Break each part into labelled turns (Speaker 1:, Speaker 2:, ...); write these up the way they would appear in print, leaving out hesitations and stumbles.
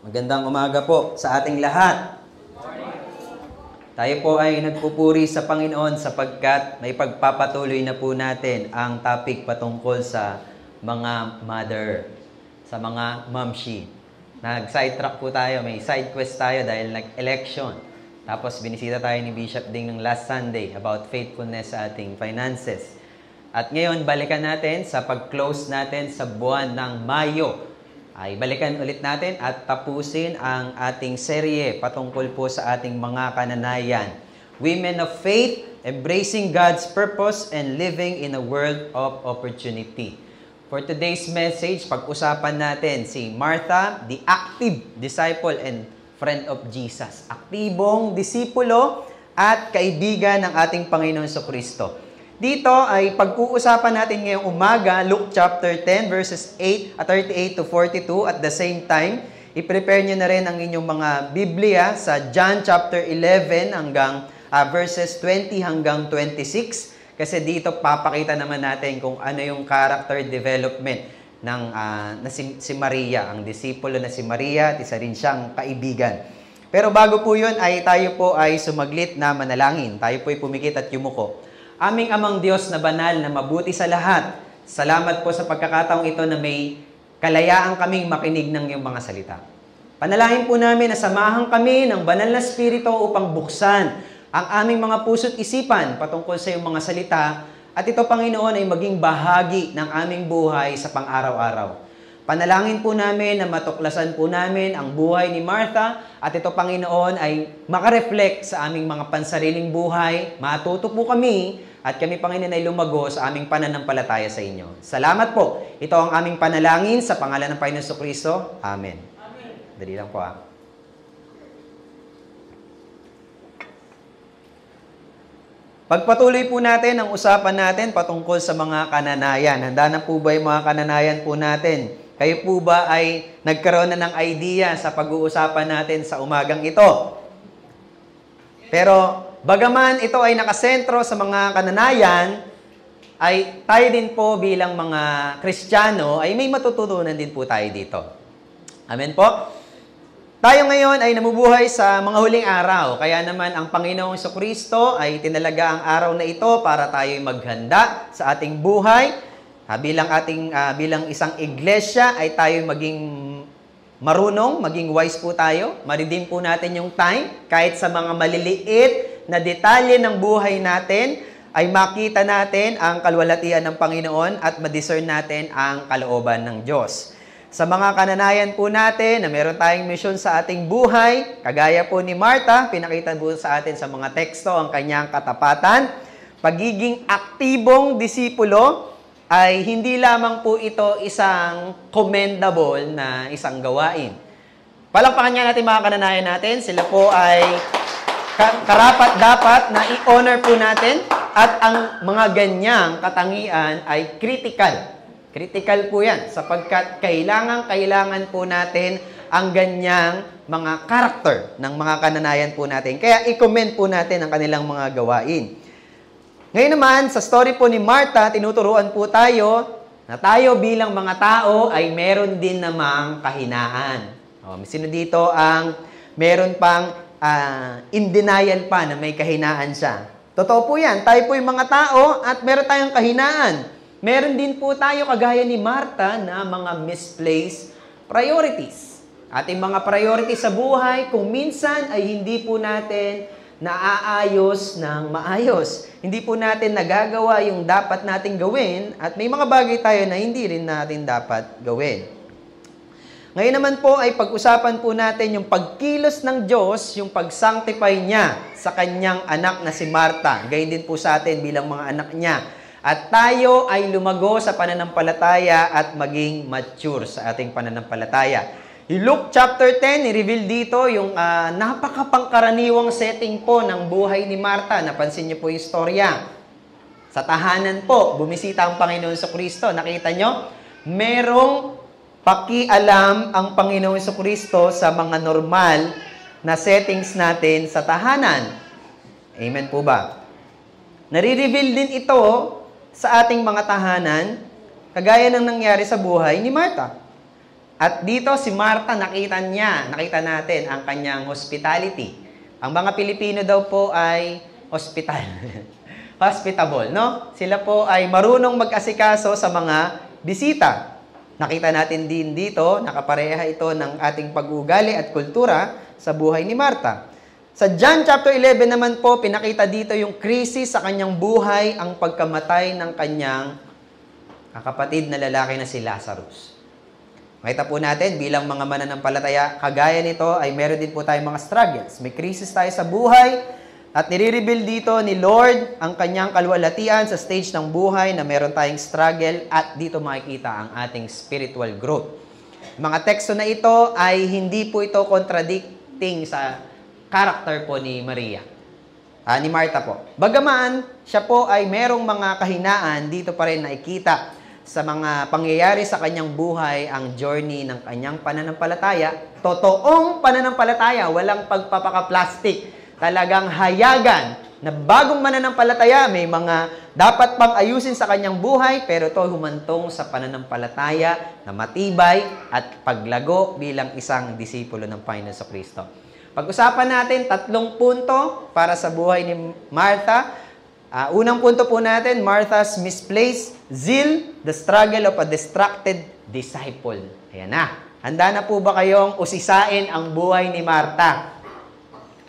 Speaker 1: Magandang umaga po sa ating lahat. Tayo po ay nagpupuri sa Panginoon sapagkat may pagpapatuloy na po natin ang topic patungkol sa mga mother, sa mga mamshi. Nag-sidetrack po tayo, may side quest tayo dahil nag-election. Tapos binisita tayo ni Bishop Ding ng last Sunday about faithfulness sa ating finances. At ngayon, balikan natin sa pag-close natin sa buwan ng Mayo. Ay balikan ulit natin at tapusin ang ating serye patungkol po sa ating mga kananayan. Women of Faith, Embracing God's Purpose and Living in a World of Opportunity. For today's message, pag-usapan natin si Martha, the active disciple and friend of Jesus. Aktibong disipulo at kaibigan ng ating Panginoon Jesucristo. Dito ay pag-uusapan natin ngayong umaga, Luke chapter 10 verses 38 to 42. At the same time, i-prepare nyo na rin ang inyong mga Biblia sa John chapter 11 hanggang verses 20 hanggang 26. Kasi dito papakita naman natin kung ano yung character development ng si Maria, ang disipulo na si Maria at isa rin siyang kaibigan. Pero bago po yun, ay tayo po ay sumaglit na manalangin. Tayo po ay pumikit at yumuko. Aming Amang Diyos na banal na mabuti sa lahat, salamat po sa pagkakataong ito na may kalayaan kaming makinig ng iyong mga salita. Panalangin po namin na samahan kami ng banal na Espiritu upang buksan ang aming mga puso't isipan patungkol sa iyong mga salita at ito, Panginoon, ay maging bahagi ng aming buhay sa pang-araw-araw. Panalangin po namin na matuklasan po namin ang buhay ni Martha at ito, Panginoon, ay makareflect sa aming mga pansariling buhay. Matuto po kami at kami, Panginoon, ay lumago sa aming pananampalataya sa inyo. Salamat po. Ito ang aming panalangin sa pangalan ng Panginoon Jesucristo. Amen. Amen. Dali lang po Pagpatuloy po natin ang usapan natin patungkol sa mga kananayan. Handa na po ba yung mga kananayan po natin? Kayo po ba ay nagkaroon na ng idea sa pag-uusapan natin sa umagang ito? Pero bagaman ito ay nakasentro sa mga kananayan, ay tayo din po bilang mga Kristiyano ay may matututunan din po tayo dito. Amen po? Tayo ngayon ay namubuhay sa mga huling araw. Kaya naman ang Panginoong Jesucristo ay tinalaga ang araw na ito para tayo maghanda sa ating buhay. Bilang isang iglesia ay tayo maging marunong, maging wise po tayo. Ma-redeem po natin yung time kahit sa mga maliliit na detalye ng buhay natin ay makita natin ang kalwalatian ng Panginoon at ma-discern natin ang kalooban ng Diyos. Sa mga kananayan po natin na meron tayong misyon sa ating buhay, kagaya po ni Martha, pinakita po sa atin sa mga teksto ang kanyang katapatan. Pagiging aktibong disipulo ay hindi lamang po ito isang commendable na isang gawain. Palakpakan nga natin mga kananayan natin. Sila po ay karapat-dapat na i-honor po natin at ang mga ganyang katangian ay critical. Critical po yan sapagkat kailangan po natin ang ganyang mga karakter ng mga kananayan po natin. Kaya i-comment po natin ang kanilang mga gawain. Ngayon naman, sa story po ni Martha, tinuturuan po tayo na tayo bilang mga tao ay meron din namang kahinaan. Sino dito ang meron pang in denial pa na may kahinaan siya? Totoo po yan. Tayo po yung mga tao at meron tayong kahinaan. Meron din po tayo, kagaya ni Martha, na mga misplaced priorities. Ating mga priorities sa buhay, kung minsan ay hindi po natin naaayos ng maayos. Hindi po natin nagagawa yung dapat nating gawin at may mga bagay tayo na hindi rin natin dapat gawin. Ngayon naman po ay pag-usapan po natin yung pagkilos ng Diyos, yung pag-sanctify niya sa kanyang anak na si Martha. Gayun din po sa atin bilang mga anak niya. At tayo ay lumago sa pananampalataya at maging mature sa ating pananampalataya. Yung Luke chapter 10, i-reveal dito yung napakapangkaraniwang setting po ng buhay ni Martha. Napansin niyo po yung storya. Sa tahanan po, bumisita ang Panginoon Jesucristo. Nakita niyo? Merong pakialam ang Panginoon Jesucristo sa mga normal na settings natin sa tahanan. Amen po ba? Nare-reveal din ito sa ating mga tahanan, kagaya ng nangyari sa buhay ni Martha. At dito si Martha, nakita natin ang kanyang hospitality. Ang mga Pilipino daw po ay hospitable, no? Sila po ay marunong mag-asikaso sa mga bisita. Nakita natin din dito, nakapareha ito ng ating pag-uugali at kultura sa buhay ni Martha. Sa John chapter 11 naman po, pinakita dito yung krisis sa kanyang buhay, ang pagkamatay ng kanyang kapatid na lalaki na si Lazarus. Makita po natin, bilang mga mananampalataya, kagaya nito ay meron din po tayong mga struggles. May crisis tayo sa buhay at nire-reveal dito ni Lord ang kanyang kaluwalhatian sa stage ng buhay na meron tayong struggle at dito makikita ang ating spiritual growth. Mga teksto na ito ay hindi po ito contradicting sa character po ni Maria. Ni Martha po. Bagaman, siya po ay merong mga kahinaan, dito pa rin nakikita sa mga pangyayari sa kanyang buhay, ang journey ng kanyang pananampalataya. Totoong pananampalataya, walang pagpapaka-plastic. Talagang hayagan na bagong mananampalataya, may mga dapat pang ayusin sa kanyang buhay, pero ito humantong sa pananampalataya na matibay at paglago bilang isang disipulo ng Panginoon sa Kristo. Pag-usapan natin 3 punto para sa buhay ni Martha. Unang punto po natin, Martha's misplaced zeal, the struggle of a distracted disciple. Ayan na. Handa na po ba kayong usisain ang buhay ni Martha?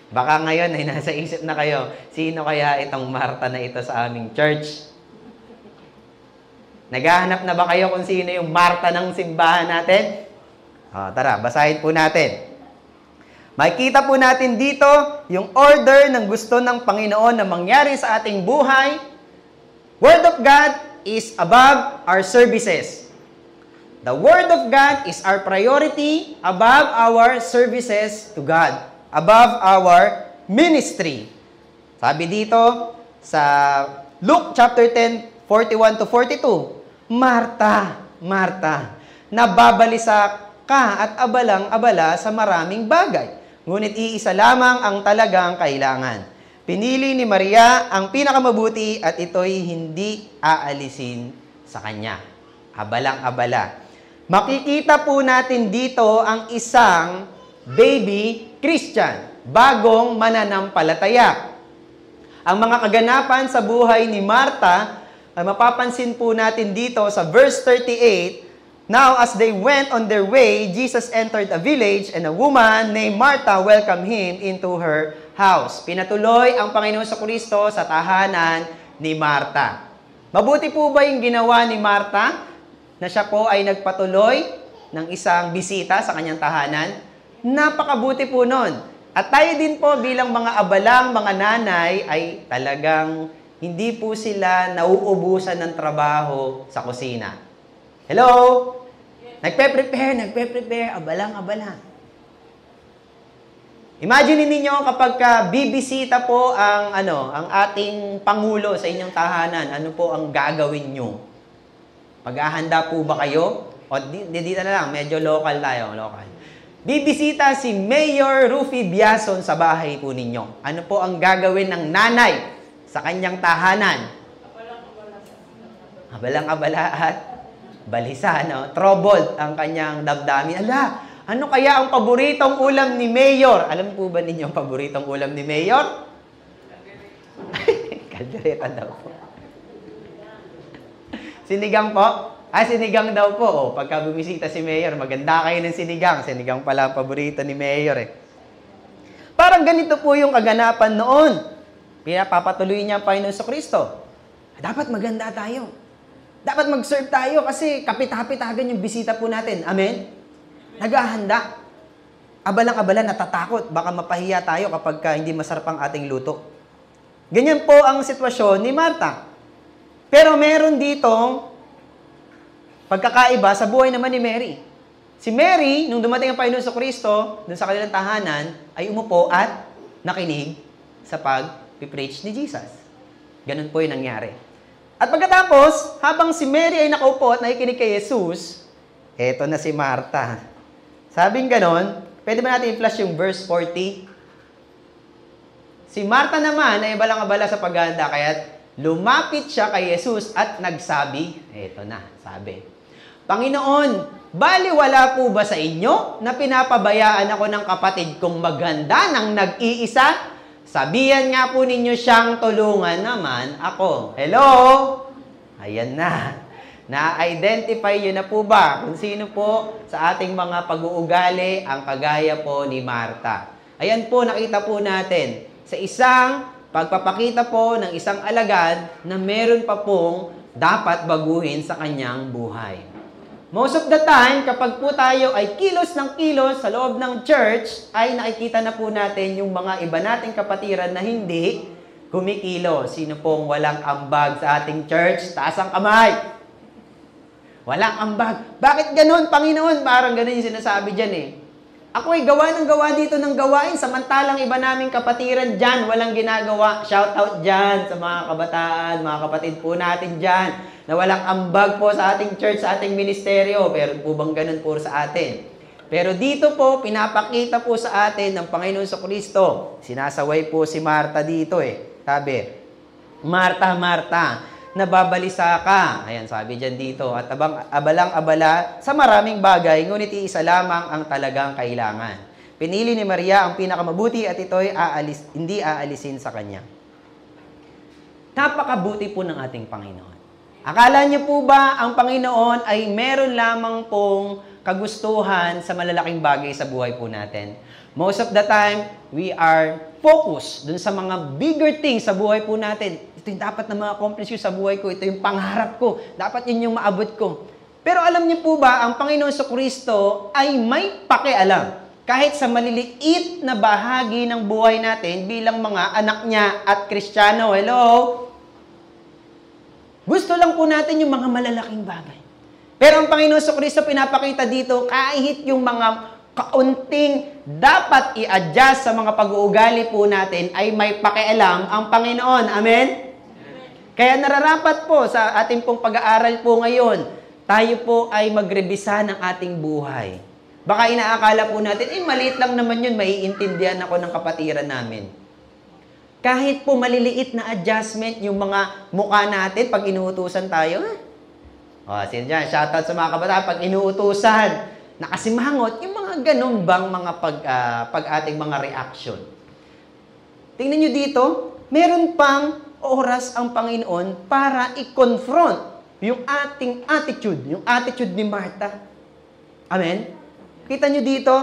Speaker 1: Baka ngayon ay nasa isip na kayo, sino kaya itong Martha na ito sa aming church? Naghahanap na ba kayo kung sino yung Martha ng simbahan natin? Tara, basahin po natin. Makikita po natin dito yung order ng gusto ng Panginoon na mangyari sa ating buhay. Word of God is above our services. The Word of God is our priority above our services to God, above our ministry. Sabi dito sa Luke chapter 10, 41 to 42, Martha, Martha, nababalisa ka at abalang-abala sa maraming bagay. Ngunit iisa lamang ang talagang kailangan. Pinili ni Maria ang pinakamabuti at ito'y hindi aalisin sa kanya. Abalang-abala. Makikita po natin dito ang isang baby Christian, bagong mananampalataya. Ang mga kaganapan sa buhay ni Martha ay mapapansin po natin dito sa verse 38. Now, as they went on their way, Jesus entered a village and a woman named Martha welcomed him into her house. Pinatuloy ang Panginoon sa Kristo sa tahanan ni Martha. Mabuti po ba yung ginawa ni Martha na siya po ay nagpatuloy ng isang bisita sa kanyang tahanan? Napakabuti po nun. At tayo din po bilang mga abalang, mga nanay, ay talagang hindi po sila nauubusan ng trabaho sa kusina. Hello? Nagpe-prepare, abalang-abala. Imagine ninyo kapag bibisita po ang ating pangulo sa inyong tahanan, ano po ang gagawin nyo? Maghahanda po ba kayo? O dito na lang, medyo local tayo, local. Bibisita si Mayor Rufy Biason sa bahay po ninyo. Ano po ang gagawin ng nanay sa kanyang tahanan? Abalang-abala at balisa, no? Troubled ang kanyang damdamin. Ala, ano kaya ang paboritong ulam ni Mayor? Alam po ba ninyo ang paboritong ulam ni Mayor? Kaldereta daw po. Sinigang po? Sinigang daw po. Pagka bumisita si Mayor, maganda kayo ng sinigang. Sinigang pala ang paborito ni Mayor eh. Parang ganito po yung kaganapan noon. Pinapapatuloy niya ang Panginoon sa Kristo. Dapat maganda tayo. Dapat mag-serve tayo kasi kapit-kapitagan yung bisita po natin. Amen? Naghahanda. Abalang-abala, natatakot. Baka mapahiya tayo kapag hindi masarap ang ating luto. Ganyan po ang sitwasyon ni Martha. Pero meron ditong pagkakaiba sa buhay naman ni Mary. Si Mary, nung dumating ang Panginoon sa Kristo, dun sa kanilang tahanan, ay umupo at nakinig sa pag-preach ni Jesus. Ganun po yung nangyari. At pagkatapos, habang si Mary ay nakaupo at nakikinig kay Jesus, eto na si Martha. Sabing ganon, pwede ba natin i-flash yung verse 40? Si Martha naman ay balang-abala sa paghahanda, kaya lumapit siya kay Jesus at nagsabi, eto na, sabi, Panginoon, Baliwala po ba sa inyo na pinapabayaan ako ng kapatid kong maganda ng nag-iisa? Sabihan nga po ninyo siyang tulungan naman ako. Hello? Ayan na. Na-identify yun na po ba kung sino po sa ating mga pag-uugali ang kagaya po ni Marta? Ayan po, nakita po natin sa isang pagpapakita po ng isang alagad na meron pa pong dapat baguhin sa kanyang buhay. Most of the time, kapag po tayo ay kilos ng kilos sa loob ng church, ay nakikita na po natin yung mga iba nating kapatiran na hindi kumikilos. Sino pong walang ambag sa ating church? Taas ang kamay. Walang ambag. Bakit ganun, Panginoon? Parang ganun yung sinasabi dyan eh. Ako ay gawa ng gawa dito ng gawain, samantalang iba naming kapatiran dyan, walang ginagawa. Shout out dyan sa mga kabataan, mga kapatid po natin dyan, na walang ambag po sa ating church, sa ating ministeryo. Pero po bang ganun po sa atin? Pero dito po, pinapakita po sa atin ng Panginoon Kristo. Sinasaway po si Marta dito eh. Sabi, Marta, Marta, nababalisa ka. Ayan, sabi dyan dito. At abalang-abala sa maraming bagay, ngunit iisa lamang ang talagang kailangan. Pinili ni Maria ang pinakamabuti at ito'y hindi aalisin sa kanya. Napakabuti po ng ating Panginoon. Akala niyo po ba ang Panginoon ay meron lamang pong kagustuhan sa malalaking bagay sa buhay po natin? Most of the time, we are focused dun sa mga bigger things sa buhay po natin. Ito yung dapat na ma-accomplish ko sa buhay ko. Ito yung pangarap ko. Dapat yun yung maabot ko. Pero alam niyo po ba, ang Panginoon Kristo ay may pakialam. Kahit sa maliliit na bahagi ng buhay natin bilang mga anak niya at Kristiyano. Hello? Gusto lang po natin yung mga malalaking bagay. Pero ang Panginoon Kristo pinapakita dito, kahit yung mga kaunting dapat i-adjust sa mga pag-uugali po natin ay may pakialam ang Panginoon. Amen? Kaya nararapat po sa ating pong pag-aaral po ngayon, tayo po ay magrebisa ng ating buhay. Baka inaakala po natin, maliit lang naman yun, maiintindihan ako ng kapatiran namin. Kahit po maliliit na adjustment yung mga mukha natin pag inuutusan tayo. Sino dyan? Shoutout sa mga kabataan, pag inuutusan, nakasimangot, yung mga ganun bang mga ating mga reaction. Tingnan nyo dito, meron pang oras ang Panginoon para i-confront yung ating attitude, yung attitude ni Marta. Amen? Kita nyo dito,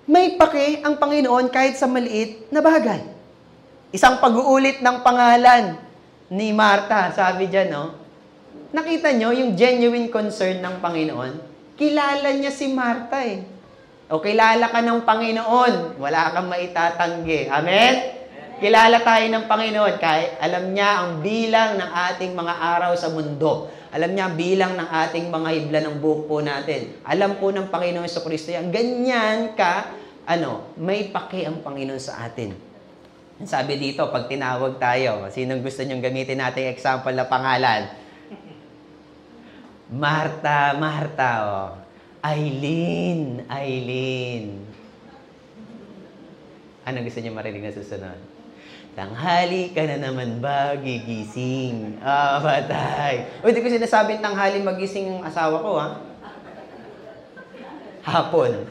Speaker 1: may pake ang Panginoon kahit sa maliit na bagay. Isang pag-uulit ng pangalan ni Marta, sabi dyan, no? Nakita nyo yung genuine concern ng Panginoon? Kilala niya si Marta eh. O kilala ka ng Panginoon, wala kang maitatanggi. Amen? Kilala tayo ng Panginoon kahit alam niya ang bilang ng ating mga araw sa mundo. Alam niya ang bilang ng ating mga hibla ng buhok po natin. Alam po ng Panginoon sa Kristo yan. Ganyan ka, may paki ang Panginoon sa atin. Sabi dito, pag tinawag tayo, sinong gusto niyong gamitin nating example na pangalan? Marta, Marta, Aileen, Aileen. Ano gusto niyo marinig na susunod? Tanghali ka na naman ba gigising? Patay. Hindi ko sinasabing tanghali magising ang asawa ko, ha? Hapon.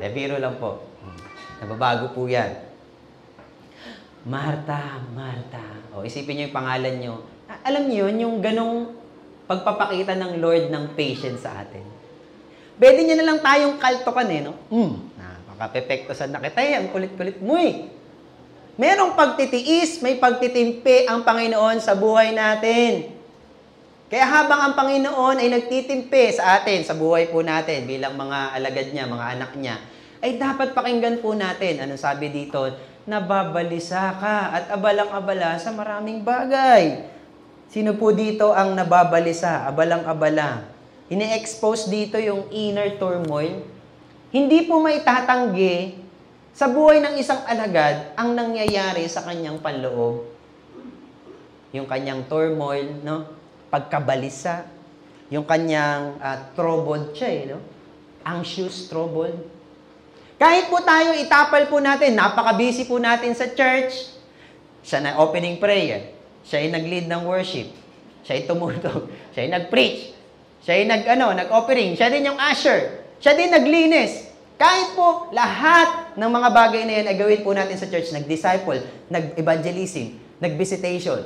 Speaker 1: Biro lang po. Nababago po yan. Marta, Marta. Isipin niyo yung pangalan niyo. Alam niyo yun, yung ganong pagpapakita ng Lord ng patience sa atin. Pwede niya na lang tayong kaltokan eh, no? Nakapepektosan na kita ang kulit-kulit mo eh. Merong pagtitiis, may pagtitimpi ang Panginoon sa buhay natin. Kaya habang ang Panginoon ay nagtitimpi sa atin, sa buhay po natin, bilang mga alagad niya, mga anak niya, ay dapat pakinggan po natin. Anong sabi dito? Nababalisa ka at abalang-abala sa maraming bagay. Sino po dito ang nababalisa, abalang-abala? Ini-expose dito yung inner turmoil. Hindi po may tatanggi sa buhay ng isang alagad ang nangyayari sa kanyang panloob. Yung kanyang turmoil, no? Pagkabalisa. Yung kanyang troubled siya, no? Anxious, troubled. Kahit po tayo, itapal po natin, napaka-busy po natin sa church. Siya na opening prayer. Siya ay nag-lead ng worship. Siya ay tumutog. Siya ay nag-preach.
Speaker 2: Siya yung nag-offering. Siya din yung usher. Siya din naglinis. Kahit po lahat ng mga bagay na yan ay gawin po natin sa church. Nag-disciple, nag-evangelism, nag-visitation.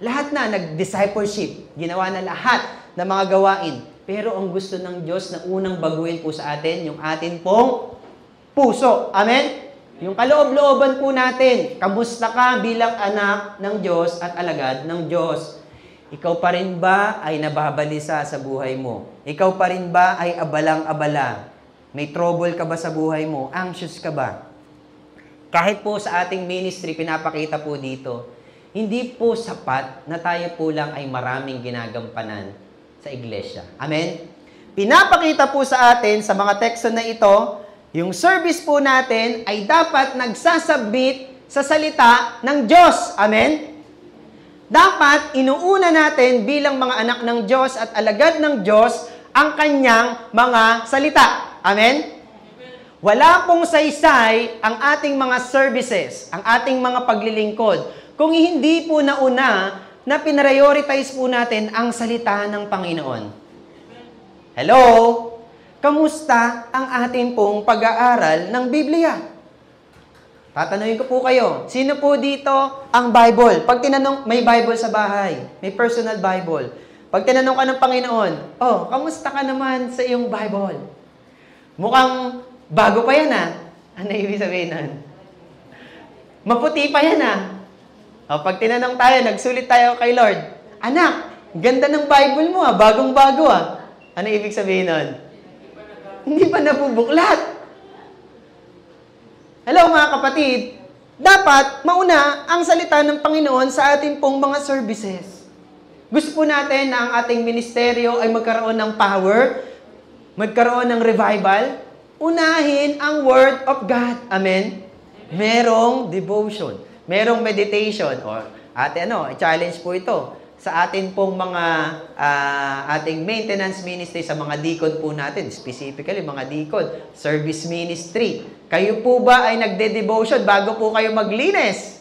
Speaker 2: Lahat na, nag-discipleship. Ginawa na lahat ng mga gawain. Pero ang gusto ng Diyos na unang baguhin po sa atin, yung atin pong puso. Amen? Yung kaloob-looban po natin. Kamusta ka bilang anak ng Diyos at alagad ng Diyos? Ikaw pa rin ba ay nababalisa sa buhay mo? Ikaw pa rin ba ay abalang-abala? May trouble ka ba sa buhay mo? Anxious ka ba? Kahit po sa ating ministry, pinapakita po dito, hindi po sapat na tayo po lang ay maraming ginagampanan sa iglesia. Amen? Pinapakita po sa atin sa mga teksto na ito, yung service po natin ay dapat nagsasubmit sa salita ng Diyos. Amen? Dapat inuuna natin bilang mga anak ng Diyos at alagad ng Diyos ang kanyang mga salita. Amen? Wala pong saysay ang ating mga services, ang ating mga paglilingkod, kung hindi po nauna na pinrioritize po natin ang salita ng Panginoon. Hello? Kamusta ang ating pong pag-aaral ng Biblia? Tatanungin ko po kayo, sino po dito ang Bible? Pag tinanong, may Bible sa bahay, may personal Bible. Pag tinanong ka ng Panginoon, kamusta ka naman sa iyong Bible? Mukhang bago pa yan Ano ibig sabihin nun? Maputi pa yan pag tinanong tayo, nagsulit tayo kay Lord, anak, ganda ng Bible mo bagong-bago Ano ibig sabihin nun? Hindi pa nabubuklat. Hello mga kapatid, dapat mauna ang salita ng Panginoon sa ating pong mga services. Gusto po natin na ang ating ministeryo ay magkaroon ng power, magkaroon ng revival, unahin ang Word of God. Amen? Merong devotion, merong meditation, challenge po ito sa atin pong mga ating maintenance ministry sa mga deacon po natin, specifically mga deacon, service ministry. Kayo po ba ay nagde-devotion bago po kayo maglinis?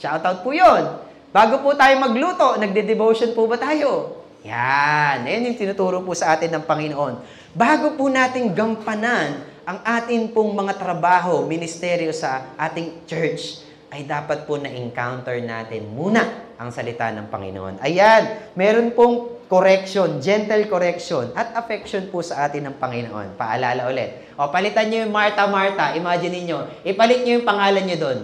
Speaker 2: Shoutout po yun. Bago po tayo magluto, nagde-devotion po ba tayo? Yan yung tinuturo po sa atin ng Panginoon. Bago po natin gampanan ang atin pong mga trabaho, ministeryo sa ating church, ay dapat po na-encounter natin muna ang salita ng Panginoon. Ayan, meron pong correction, gentle correction, at affection po sa atin ng Panginoon. Paalala ulit. Palitan nyo yung Martha, Martha. Imagine niyo, ipalit nyo yung pangalan nyo doon.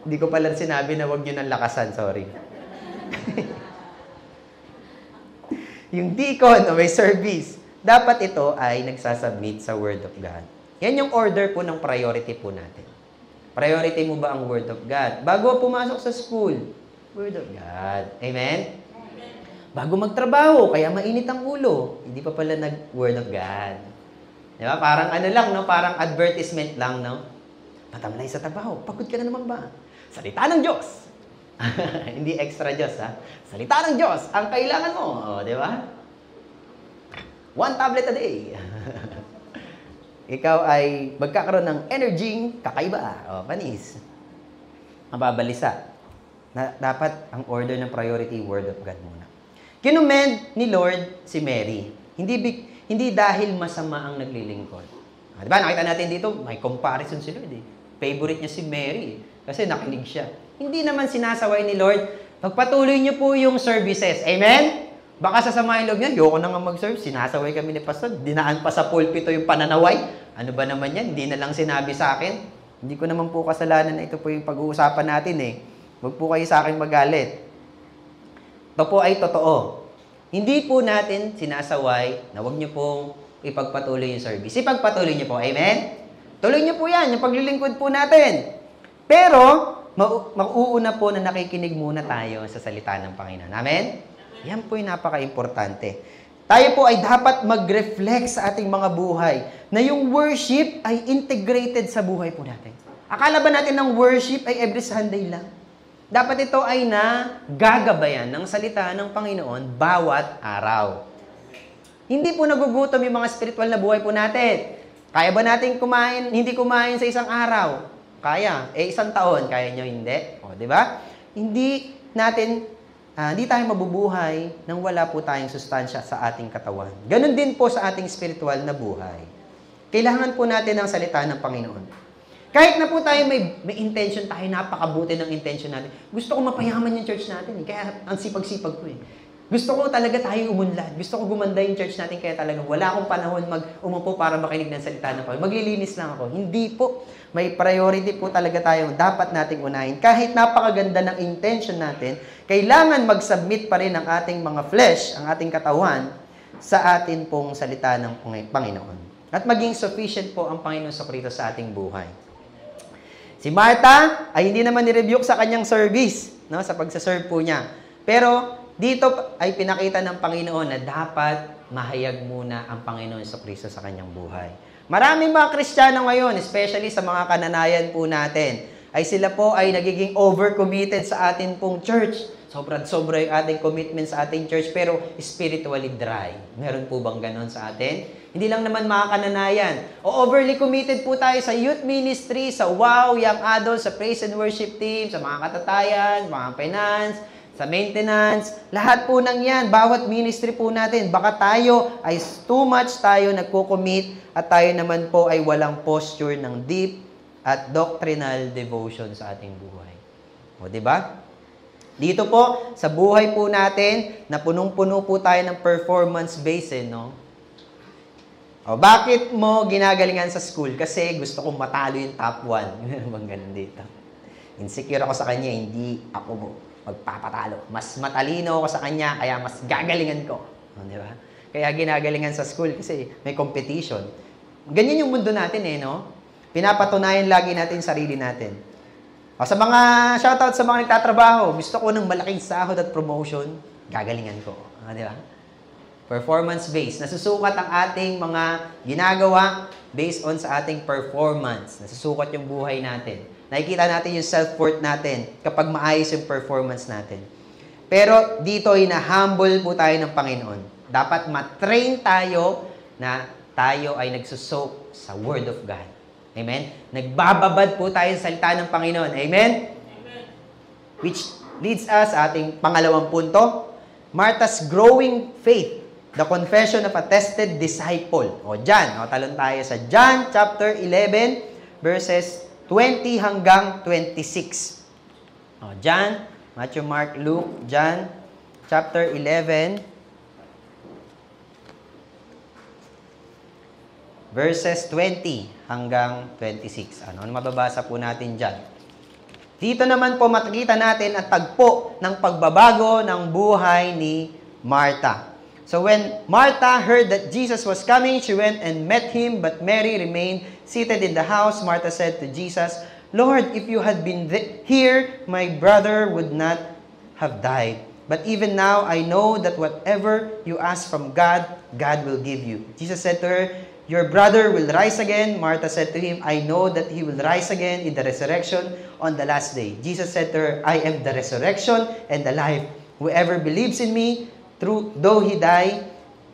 Speaker 2: Hindi ko pala sinabi na huwag nyo nang lakasan, sorry. Yung deacon o may service, dapat ito ay nagsasubmit sa Word of God. Yan yung order po ng priority po natin. Priority mo ba ang Word of God? Bago pumasok sa school, Word of God. Amen? Bago magtrabaho, kaya mainit ang ulo, hindi pa pala nag-Word of God. Diba? Parang parang advertisement lang, Matamlay sa trabaho, pagod ka na naman ba? Salita ng Diyos. Hindi extra Diyos, Salita ng Diyos, ang kailangan mo. Di ba? 1 tablet a day. Ikaw ay magkakaroon ng energy kakaiba. Panis. Mababalisa. Dapat ang order ng priority, Word of God muna. Kinumend ni Lord si Mary. Hindi dahil masama ang naglilingkod. Diba? Nakita natin dito, may comparison si Lord. Favorite niya si Mary. Kasi nakinig siya. Hindi naman sinasaway ni Lord. Pagpatuloy niyo po yung services. Amen? Baka sasamahin loob niya, yoko na nga mag-serve, sinasaway kami ni Pastor, dinaan pa sa pulpito yung pananaway. Ano ba naman yan? Hindi na lang sinabi sa akin. Hindi ko naman po kasalanan na ito po yung pag-uusapan natin Huwag po kayo sa akin magalit. Ito po ay totoo. Hindi po natin sinasaway na huwag niyo pong ipagpatuloy yung service. Ipagpatuloy niyo po. Amen? Tuloy niyo po yan, yung paglilingkod po natin. Pero, mauuna po na nakikinig muna tayo sa salita ng Panginoon. Amen? Yan po yung napaka-importante. Tayo po ay dapat mag-reflect sa ating mga buhay na yung worship ay integrated sa buhay po natin. Akala ba natin ng worship ay every Sunday lang? Dapat ito ay gagabayan ng salita ng Panginoon bawat araw. Hindi po nagugutom yung mga spiritual na buhay po natin. Kaya ba natin hindi kumain sa isang araw? Kaya. Isang taon, kaya nyo hindi. O, di ba? Hindi tayo mabubuhay nang wala po tayong sustansya sa ating katawan. Ganon din po sa ating spiritual na buhay. Kailangan po natin ang salita ng Panginoon. Kahit na po tayo may intention tayo, napakabuti ng intention natin. Gusto ko mapayaman yung church natin. Kaya ang sipag-sipag ko. Gusto ko talaga tayo umunlad. Gusto ko gumanda yung church natin. Kaya talaga wala akong panahon umupo para makinig ng salita ng Panginoon. Maglilinis lang ako. Hindi po. May priority po talaga tayong dapat nating unahin. Kahit napakaganda ng intention natin, kailangan mag-submit pa rin ang ating mga flesh, ang ating katawan, sa atin pong salita ng Panginoon. At maging sufficient po ang Panginoon sa Kristo sa ating buhay. Si Martha ay hindi naman ni-rebuke sa kanyang service, no, sa pagsaserve po niya. Pero dito ay pinakita ng Panginoon na dapat mahayag muna ang Panginoon sa Kristo sa kanyang buhay. Maraming mga Kristiyano ngayon, especially sa mga kananayan po natin, ay sila po ay nagiging overcommitted sa atin pong church. Sobra yung ating commitment sa ating church, pero spiritually dry. Meron po bang ganon sa atin? Hindi lang naman mga kananayan. O overly committed po tayo sa youth ministry, sa WOW, Young Adults, sa praise and worship team, sa mga katatayan, mga finance, sa maintenance, lahat po ng yan, bawat ministry po natin, baka tayo ay too much tayo nagko-commit at tayo naman po ay walang posture ng deep at doctrinal devotion sa ating buhay. O, di ba? Dito po, sa buhay po natin, na punong-puno po tayo ng performance-based, no? O, bakit mo ginagalingan sa school? Kasi gusto kong matalo yung top 1. Meron bang ganun dito? Insecure ako sa kanya, hindi ako magpapatalo. Mas matalino ako sa kanya, kaya mas gagalingan ko. O, di ba? Kaya ginagalingan sa school kasi may competition. Ganyan yung mundo natin no? Pinapatunayan lagi natin yung sarili natin. O, sa mga shoutout sa mga nagtatrabaho, gusto ko ng malaking sahod at promotion, gagalingan ko. Di ba? Performance-based. Nasusukat ang ating mga ginagawa based on sa ating performance. Nasusukat yung buhay natin. Nakikita natin yung self-worth natin kapag maayos yung performance natin. Pero dito ay na-humble po tayo ng Panginoon. Dapat matrain tayo na tayo ay nagsusoak sa Word of God. Amen? Nagbababad po tayo sa salita ng Panginoon. Amen? Amen. Which leads us sa ating pangalawang punto, Martha's growing faith, the confession of a tested disciple. O dyan, talon tayo sa John chapter 11, verses 20 hanggang 26. O, John, Matthew, Mark, Luke, John, chapter 11, verses 20 hanggang 26. Ano mababasa po natin dyan? Dito naman po makikita natin ang tagpo ng pagbabago ng buhay ni Martha. So when Martha heard that Jesus was coming, she went and met him, but Mary remained seated in the house. Martha said to Jesus, Lord, if you had been here, my brother would not have died. But even now, I know that whatever you ask from God, God will give you. Jesus said to her, your brother will rise again. Martha said to him, I know that he will rise again in the resurrection on the last day. Jesus said to her, I am the resurrection and the life. Whoever believes in me, though he die,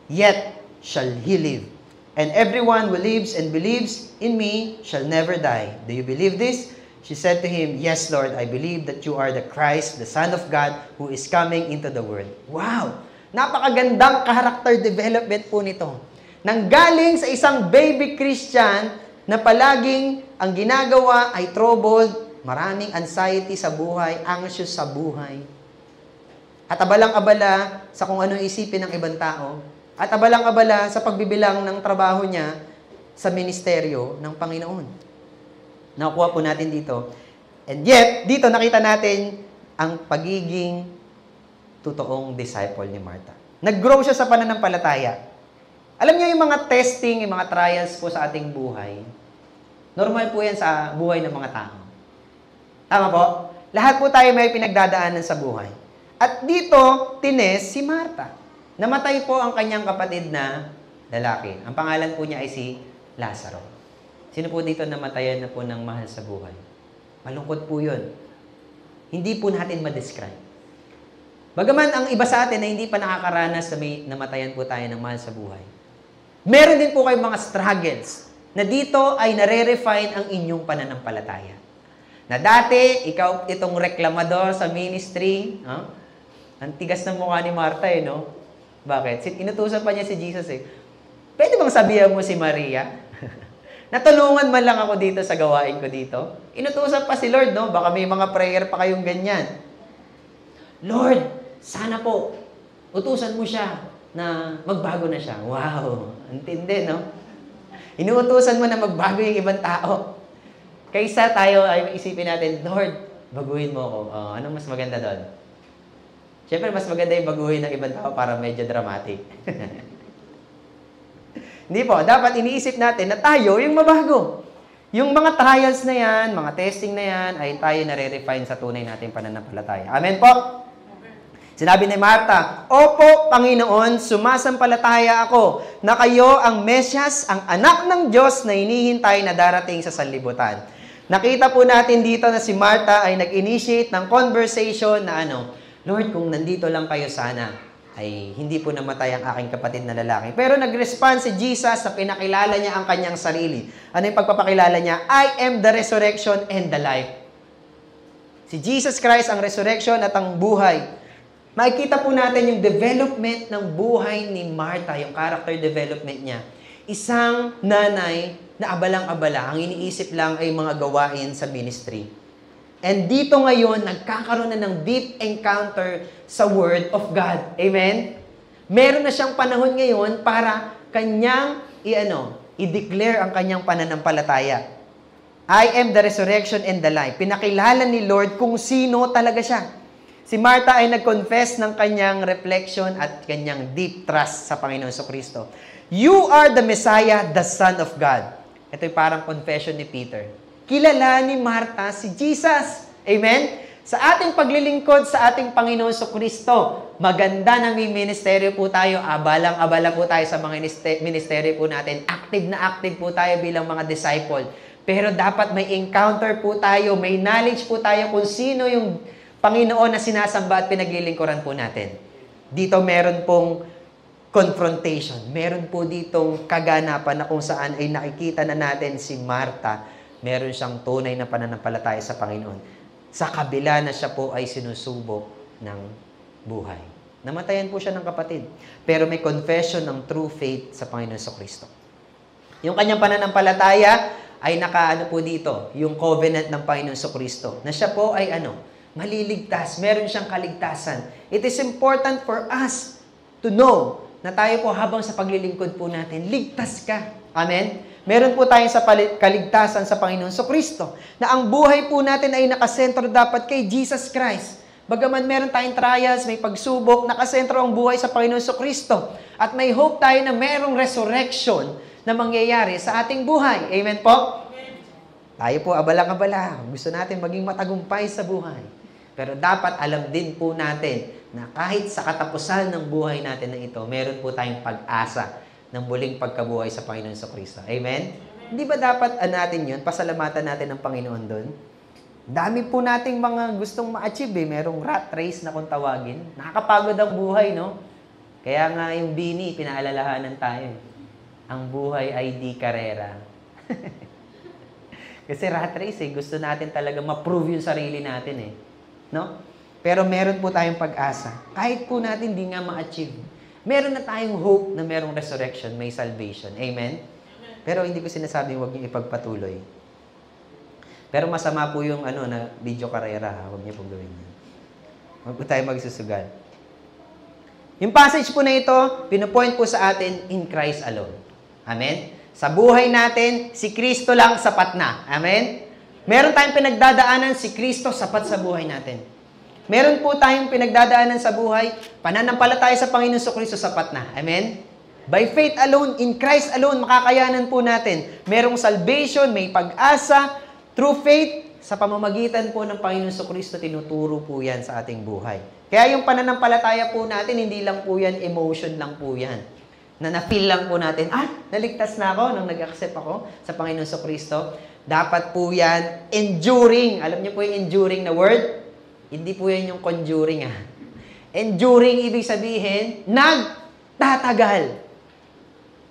Speaker 2: yet shall he live. And everyone who lives and believes in me shall never die. Do you believe this? She said to him, Yes, Lord, I believe that you are the Christ, the Son of God, who is coming into the world. Wow! Napakagandang character development po nito. Nanggaling sa isang baby Christian na palaging ang ginagawa ay troubled, maraming anxiety sa buhay, anxious sa buhay. At abalang-abala sa kung ano isipin ng ibang tao. At abalang-abala sa pagbibilang ng trabaho niya sa ministeryo ng Panginoon. Nakuha po natin dito. And yet, dito nakita natin ang pagiging totoong disciple ni Martha. Nag-grow siya sa pananampalataya. Alam niyo yung mga testing, yung mga trials po sa ating buhay, normal po yan sa buhay ng mga tao. Tama po? Lahat po tayo may pinagdadaanan sa buhay. At dito, tines si Martha. Namatay po ang kanyang kapatid na lalaki. Ang pangalan po niya ay si Lazaro. Sino po dito namatayan na po ng mahal sa buhay? Malungkot po yun. Hindi po natin ma-describe. Bagaman ang iba sa atin na hindi pa nakakaranas na may namatayan po tayo ng mahal sa buhay. Meron din po kayong mga struggles na dito ay nare-refine ang inyong pananampalataya. Na dati, ikaw itong reklamador sa ministry. Ang tigas ng mukha ni Martha no? Bakit? Inutusan pa niya si Jesus Pwede bang sabihan mo si Maria? Natulungan man lang ako dito sa gawain ko dito. Inutusan pa si Lord, no? Baka may mga prayer pa kayong ganyan. Lord, sana po, utusan mo siya na magbago na siya. Wow, antindi, no? Inuutusan mo na magbago yung ibang tao. Kaysa tayo ay isipin natin, Lord, baguhin mo ako. Anong mas maganda doon? Siyempre, mas maganda yung baguhin ng ibang tao para medyo dramatic. Hindi po, dapat iniisip natin na tayo yung mabago. Yung mga trials na yan, mga testing na yan, ay tayo nare-refine sa tunay nating pananampalataya. Amen po? Sinabi ni Martha, Opo, Panginoon, sumasampalataya ako na kayo ang Mesyas, ang anak ng Diyos na hinihintay na darating sa sanlibutan. Nakita po natin dito na si Martha ay nag-initiate ng conversation na Lord, kung nandito lang kayo sana, ay hindi po namatay ang aking kapatid na lalaki. Pero nag-respond si Jesus na pinakilala niya ang kanyang sarili. Ano yung pagpapakilala niya? I am the resurrection and the life. Si Jesus Christ ang resurrection at ang buhay. Makikita po natin yung development ng buhay ni Martha, yung character development niya. Isang nanay na abalang-abala, ang iniisip lang ay mga gawain sa ministry. And dito ngayon, nagkakaroon na ng deep encounter sa Word of God. Amen? Meron na siyang panahon ngayon para kanyang i-declare ang kanyang pananampalataya. I am the resurrection and the life. Pinakilala ni Lord kung sino talaga siya. Si Martha ay nag-confess ng kanyang reflection at kanyang deep trust sa Panginoon Kristo. You are the Messiah, the Son of God. Ito'y parang confession ni Peter. Kilala ni Martha si Jesus. Amen? Sa ating paglilingkod sa ating Panginoon Kristo, maganda na may ministeryo po tayo, abalang-abala po tayo sa mga ministeryo po natin, active po tayo bilang mga disciple. Pero dapat may encounter po tayo, may knowledge po tayo kung sino yung Panginoon na sinasamba at pinaglilingkuran po natin. Dito meron pong confrontation. Meron po ditong kaganapan na kung saan ay nakikita na natin si Martha. Meron siyang tunay na pananampalataya sa Panginoon. Sa kabila na siya po ay sinusubok ng buhay. Namatayan po siya ng kapatid. Pero may confession ng true faith sa Panginoon Kristo. Yung kanyang pananampalataya ay nakaano po dito, yung covenant ng Panginoon Kristo. Na siya po ay maliligtas. Meron siyang kaligtasan. It is important for us to know na tayo po habang sa paglilingkod po natin, ligtas ka. Amen? Meron po tayong sa kaligtasan sa Panginoon Kristo na ang buhay po natin ay nakasentro dapat kay Jesus Christ. Bagaman meron tayong trials, may pagsubok, nakasentro ang buhay sa Panginoon Kristo. At may hope tayo na merong resurrection na mangyayari sa ating buhay. Amen po? Tayo po abalang-abala. Gusto natin maging matagumpay sa buhay. Pero dapat alam din po natin na kahit sa katapusan ng buhay natin na ito, meron po tayong pag-asa ng muling pagkabuhay sa Panginoon Kristo. Amen? Hindi ba dapat natin yun? Pasalamatan natin ng Panginoon doon? Dami po nating mga gustong ma-achieve Merong rat race na kung tawagin. Nakakapagod ang buhay, no? Kaya nga yung Bini, pinaalalahanan tayo. Ang buhay ay di karera. Kasi rat race gusto natin talaga ma-prove yung sarili natin No? Pero meron po tayong pag-asa. Kahit po natin di nga ma-achieve. Meron na tayong hope na merong resurrection, may salvation. Amen? Pero hindi ko sinasabing huwag niyo ipagpatuloy. Pero masama po yung na video karera. Huwag niyo pong gawin yan. Huwag po tayo magsusugal. Yung passage po na ito, pinupoint po sa atin in Christ alone. Amen? Sa buhay natin, si Kristo lang sapat na. Amen? Meron tayong pinagdadaanan, si Kristo sapat sa buhay natin. Meron po tayong pinagdadaanan sa buhay, pananampalataya sa Panginoon Kristo sapat na. Amen? By faith alone, in Christ alone, makakayanan po natin. Merong salvation, may pag-asa, through faith, sa pamamagitan po ng Panginoon Kristo, tinuturo po yan sa ating buhay. Kaya yung pananampalataya po natin, hindi lang po yan, emotion lang po yan. Na na-feel lang po natin, naligtas na ako nung nag-accept ako sa Panginoon Kristo. Dapat po yan, enduring. Alam niyo po yung enduring na word? Hindi po yan yung conjuring Enduring, ibig sabihin, nagtatagal.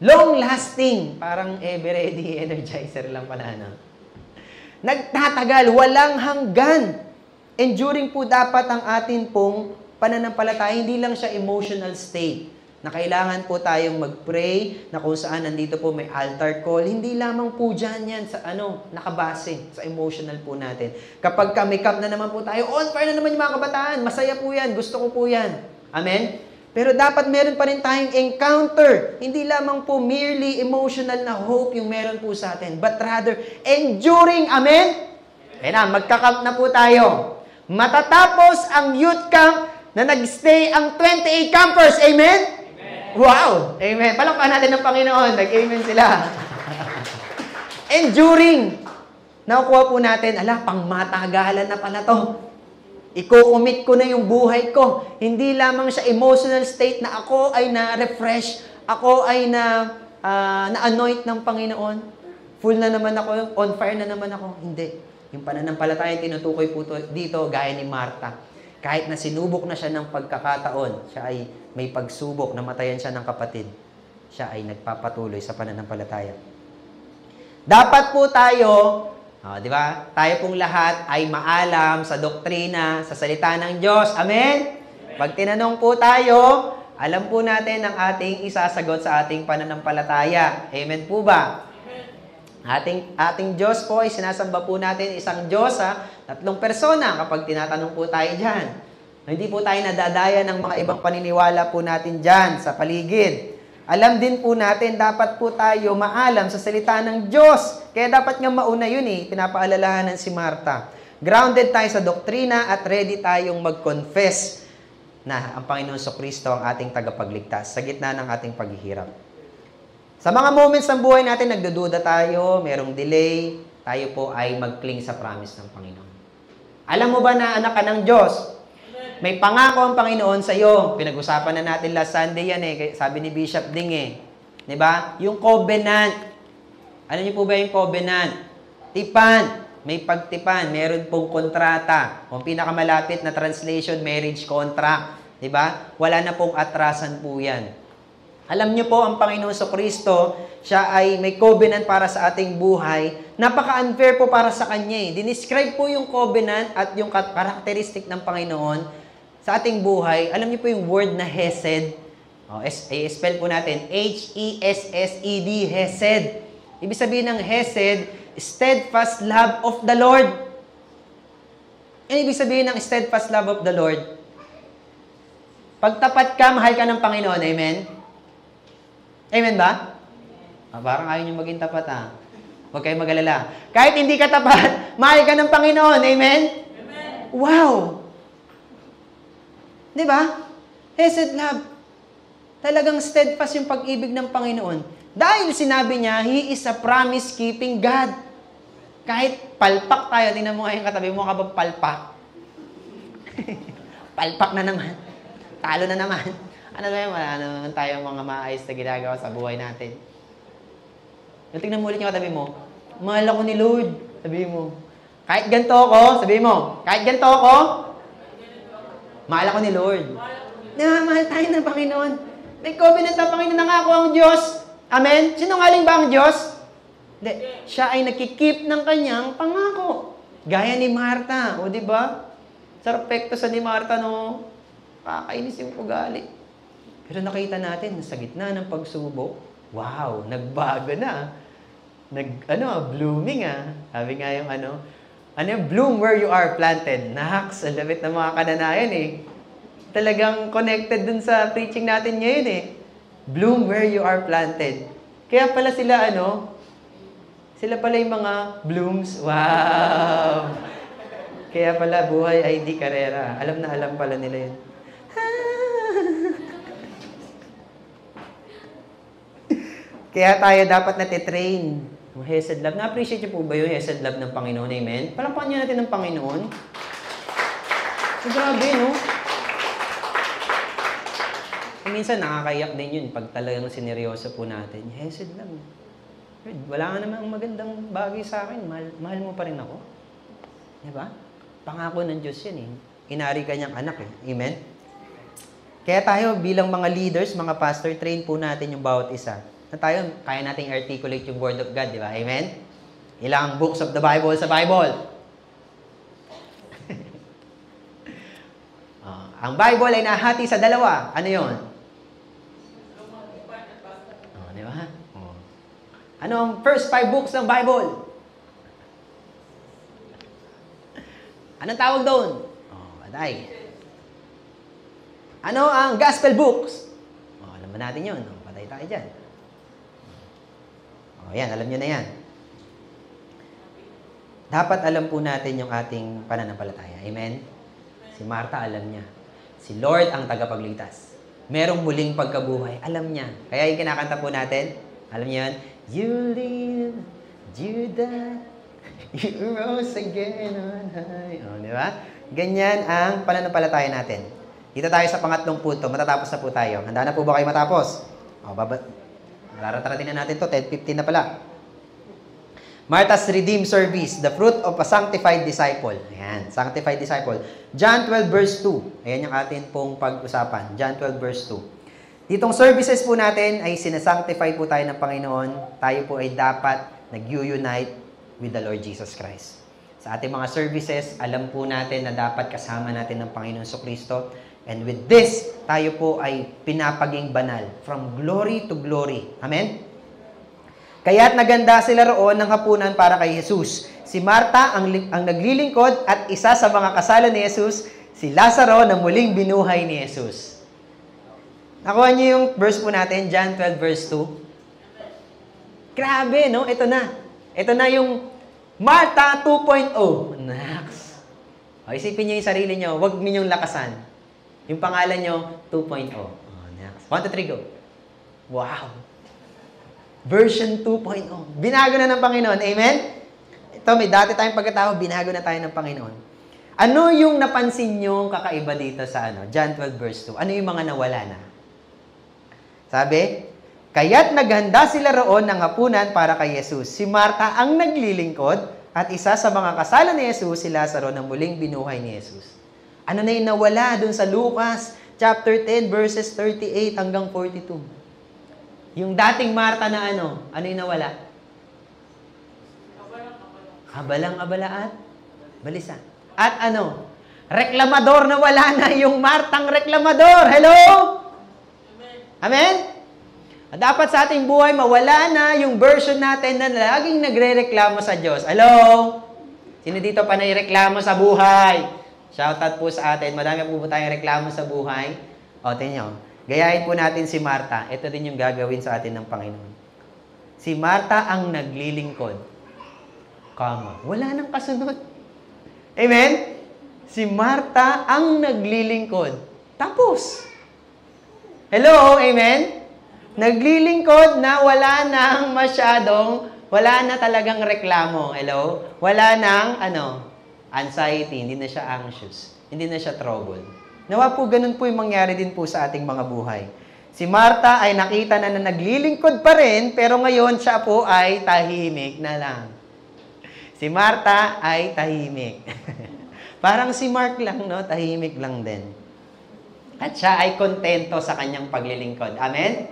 Speaker 2: Long-lasting. Parang ever-ready energizer lang pala, Nagtatagal, walang hanggan. Enduring po dapat ang atin pong pananampalataya. Hindi lang siya emotional state na kailangan po tayong mag-pray, na kung saan nandito po may altar call. Hindi lamang po dyan yan sa nakabase sa emotional po natin. Kapag may camp na naman po tayo, on fire na naman yung mga kabataan. Masaya po yan. Gusto ko po yan. Amen? Pero dapat meron pa rin tayong encounter. Hindi lamang po merely emotional na hope yung meron po sa atin, but rather enduring. Amen? Kaya na, magka-camp na po tayo. Matatapos ang youth camp na nag-stay ang 28 campers. Amen? Wow! Amen. Palakpakan natin ng Panginoon. Nag-amen sila. Enduring. Nakukuha po natin, pang matagalan na pala to. Iko-commit ko na yung buhay ko. Hindi lamang siya emotional state na ako ay na-refresh, ako ay na-anoint ng Panginoon. Full na naman ako, on fire na naman ako. Hindi. Yung pananampalataya tinutukoy po dito, gaya ni Martha. Kahit na sinubok na siya ng pagkakataon, siya ay may pagsubok, namatayan siya ng kapatid, siya ay nagpapatuloy sa pananampalataya. Dapat po tayo, di ba? Tayo pong lahat ay maalam sa doktrina, sa salita ng Diyos. Amen? Pag tinanong po tayo, alam po natin ang ating isasagot sa ating pananampalataya. Amen po ba? Ating Diyos po ay sinasamba po natin isang Diyos, 3 persona kapag tinatanong po tayo dyan. Hindi po tayo nadadaya ng mga ibang paniniwala po natin dyan sa paligid. Alam din po natin, dapat po tayo maalam sa salita ng Diyos. Kaya dapat nga mauna yun pinapaalalahanan si Martha. Grounded tayo sa doktrina at ready tayong mag-confess na ang Panginoon Kristo ang ating tagapagligtas sa gitna ng ating paghihirap. Sa mga moments ng buhay natin, nagdududa tayo, merong delay, tayo po ay mag-cling sa promise ng Panginoon. Alam mo ba na anak ka ng Diyos? May pangako ang Panginoon sa iyo. Pinag-usapan na natin last Sunday yan sabi ni Bishop Ding Diba? Yung covenant. Alam niyo po ba yung covenant? Tipan. May pagtipan. Meron pong kontrata. Kung pinakamalapit na translation, marriage contract. Diba? Wala na pong atrasan po yan. Alam niyo po, ang Panginoon Kristo, siya ay may covenant para sa ating buhay. Napaka-unfair po para sa Kanya. Dinescribe po yung covenant at yung characteristic ng Panginoon sa ating buhay. Alam niyo po yung word na Hesed. I-spell po natin. H-E-S-S-E-D, Hesed. Ibig sabihin ng Hesed, steadfast love of the Lord. Ano ibig sabihin ng steadfast love of the Lord? Pagtapat ka, mahal ka ng Panginoon. Amen? Amen ba? Parang ayaw niyo maging tapat Huwag kayong mag-alala. Kahit hindi ka tapat, mahal ka ng Panginoon. Amen? Amen. Wow! Di ba? Hesed love. Talagang steadfast yung pag-ibig ng Panginoon. Dahil sinabi niya, He is a promise-keeping God. Kahit palpak tayo, tingnan mo ngayon katabi mo ka ba palpak? Palpak na naman. Talo na naman. Ano ba yun? Wala naman tayong mga maayos na ginagawa sa buhay natin. Tingnan mo ulit yung katabi mo. Mahal ako ni Lord. Sabihin mo. Kahit ganito ako, sabihin mo. Kahit ganito ako, mahal ako ni Lord. Mahal tayo ng Panginoon. May covenant ng Panginoon, nangako ang Diyos. Amen? Sinungaling ba ang Diyos? Hindi. Siya ay nakikip ng kanyang pangako. Gaya ni Martha. O, di ba? Sarpekto sa ni Martha, no? Kakainis yung ugali. Pero nakita natin, sa gitna ng pagsubok, wow, nagbago na. Blooming Sabi nga yung bloom where you are planted. Naks, ang labit ng mga kananayan Talagang connected dun sa preaching natin ngayon Bloom where you are planted. Kaya pala sila sila pala yung mga blooms. Wow! Kaya pala buhay ay di karera. Alam na alam pala nila yun. Kaya tayo dapat natitrain. Yung Hesed love. Na-appreciate niyo po ba yung Hesed love ng Panginoon? Amen? Palakpakan niyo natin ng Panginoon. So, grabe, no? Minsan nakakaiyak din yun pag talagang sineryoso po natin. Hesed love. Wala nga namang magandang bagay sa akin. Mahal mo pa rin ako. Diba? Pangako ng Diyos yan Inari ka niyang anak Amen? Kaya tayo bilang mga leaders, mga pastor, train po natin yung bawat isa. Na tayo, kaya nating articulate yung Word of God, di ba? Amen? Ilang books of the Bible sa Bible? Ang Bible ay nahati sa dalawa. Ano yun? Di ba? Ano ang first 5 books ng Bible? Anong tawag doon? Patay. Ano ang gospel books? Alam ba natin yun? Patay tayo dyan. Yan, alam nyo na yan. Dapat alam po natin yung ating pananampalataya. Amen? Si Martha, alam niya. Si Lord ang tagapagligtas. Merong muling pagkabuhay. Alam niya. Kaya yung kinakanta po natin, alam niyo yan? You live, you died, you rose again on high. Di ba? Ganyan ang pananampalataya natin. Dito tayo sa pangatlong punto. Matatapos na po tayo. Handa na po ba kayo matapos? Nararating na natin to. 10:15 na pala. Martha's Redeemed Service, the fruit of a sanctified disciple. Ayan, sanctified disciple. John 12 verse 2. Ayan yung atin pong pag-usapan. John 12 verse 2. Ditong services po natin ay sinasanctify po tayo ng Panginoon. Tayo po ay dapat nag-unite with the Lord Jesus Christ. Sa ating mga services, alam po natin na dapat kasama natin ng Panginoon Kristo. And with this, tayo po ay pinapaging banal. From glory to glory. Amen? Kaya't naganda sila roon ng hapunan para kay Jesus. Si Martha ang naglilingkod at isa sa mga kasala ni Jesus, si Lazaro na muling binuhay ni Jesus. Nakuha niyo yung verse po natin, John 12 verse 2. Grabe, no? Ito na. Ito na yung Martha 2.0. Naks. Isipin niyo yung sarili niyo, huwag ninyong lakasan. Yung pangalan niyo, 2.0. Naks. 1, 2, 3, go. Wow. Version 2.0. Binago na ng Panginoon. Amen? Ito, may dati tayong pagkatao, binago na tayo ng Panginoon. Ano yung napansin nyo kakaiba dito sa John 12 verse 2? Ano yung mga nawala na? Sabi, kaya't naghanda sila roon ng hapunan para kay Jesus. Si Martha ang naglilingkod at isa sa mga kasala ni Jesus, si Lazaro na muling binuhay ni Jesus. Ano na yung nawala dun sa Lucas chapter 10 verses 38 hanggang 42? Yung dating Martha na ano yung nawala? Abalang-abala at balisa. At reklamador na wala na yung Martang reklamador. Hello? Amen? At dapat sa ating buhay, mawala na yung version natin na laging nagre-reklamo sa Diyos. Hello? Sino dito pa naireklamo sa buhay? Shoutout po sa atin. Madami po tayong reklamo sa buhay. Tingnan nyo. Gayahin po natin si Martha. Ito din yung gagawin sa atin ng Panginoon. Si Martha ang naglilingkod. Wala nang kasunod. Amen? Si Martha ang naglilingkod. Tapos. Hello? Amen? Naglilingkod na wala na talagang reklamo. Hello? Wala nang, anxiety. Hindi na siya anxious. Hindi na siya troubled. Nawa po, ganun po yung mangyari din po sa ating mga buhay. Si Martha ay nakita na naglilingkod pa rin, pero ngayon siya po ay tahimik na lang. Si Martha ay tahimik. Parang si Mark lang, no? Tahimik lang din. At siya ay kontento sa kanyang paglilingkod. Amen?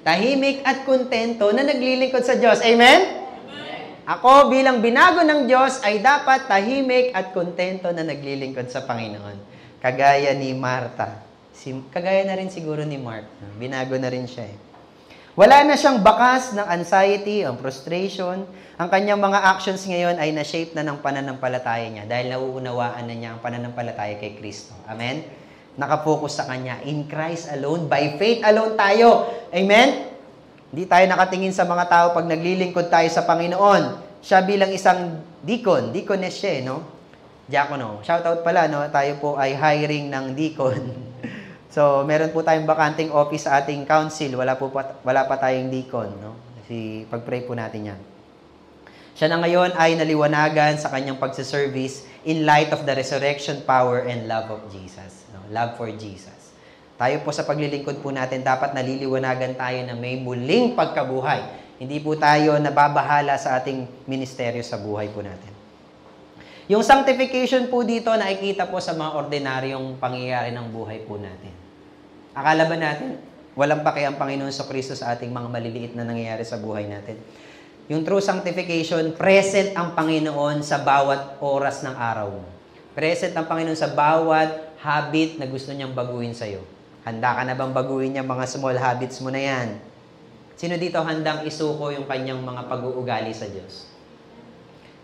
Speaker 2: Tahimik at kontento na naglilingkod sa Diyos. Amen? Ako bilang binago ng Diyos ay dapat tahimik at kontento na naglilingkod sa Panginoon. Kagaya ni Martha. Kagaya na rin siguro ni Mark. Binago na rin siya. Wala na siyang bakas ng anxiety, ang frustration. Ang kanyang mga actions ngayon ay na-shape na ng pananampalataya niya dahil nauunawaan na niya ang pananampalataya kay Kristo. Amen? Nakafocus sa Kanya. In Christ alone, by faith alone tayo. Amen? Hindi tayo nakatingin sa mga tao pag naglilingkod tayo sa Panginoon. Siya bilang isang deaconess siya, no? Diakono. Shoutout pala, no? Tayo po ay hiring ng deacon. So, meron po tayong bakanting office sa ating council. Wala pa tayong deacon, no? Pag-pray po natin yan. Siya na ngayon ay naliwanagan sa kanyang pagsiservice in light of the resurrection power and love of Jesus. No? Love for Jesus. Tayo po sa paglilingkod po natin, dapat naliliwanagan tayo na may muling pagkabuhay. Hindi po tayo nababahala sa ating ministeryo sa buhay po natin. Yung sanctification po dito, nakikita po sa mga ordinaryong pangyayari ng buhay po natin. Akala ba natin, walang pake ang Panginoon Kristo sa ating mga maliliit na nangyayari sa buhay natin? Yung true sanctification, present ang Panginoon sa bawat oras ng araw mo. Present ang Panginoon sa bawat habit na gusto niyang baguhin sa'yo. Handa ka na bang baguhin niya mga small habits mo na yan? Sino dito handang isuko yung kanyang mga pag-uugali sa Diyos?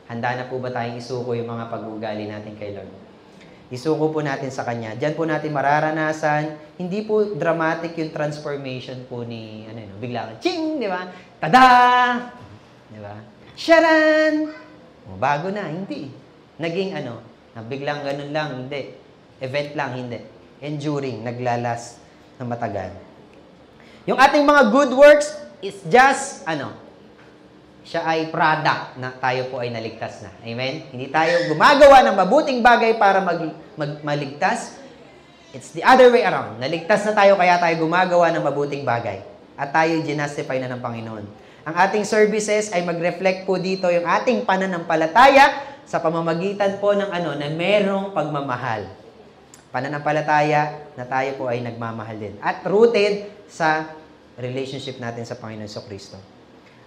Speaker 2: Handa na po ba tayong isuko yung mga pag-uugali natin kay Lord? Isuko po natin sa Kanya. Diyan po natin mararanasan, hindi po dramatic yung transformation po ni, bigla, ching, di ba? Tada! Di ba? Sharan! Bago na, hindi. Naging biglang ganun lang, hindi. Event lang, hindi. Enduring, naglalas na matagal. Yung ating mga good works is just, siya ay product na tayo po ay naligtas na. Amen? Hindi tayo gumagawa ng mabuting bagay para maligtas. It's the other way around. Naligtas na tayo kaya tayo gumagawa ng mabuting bagay. At tayo ginastify na ng Panginoon. Ang ating services ay mag-reflect po dito yung ating pananampalataya sa pamamagitan po ng na merong pagmamahal. Pananampalataya na tayo po ay nagmamahal din. At rooted sa relationship natin sa Panginoon Kristo.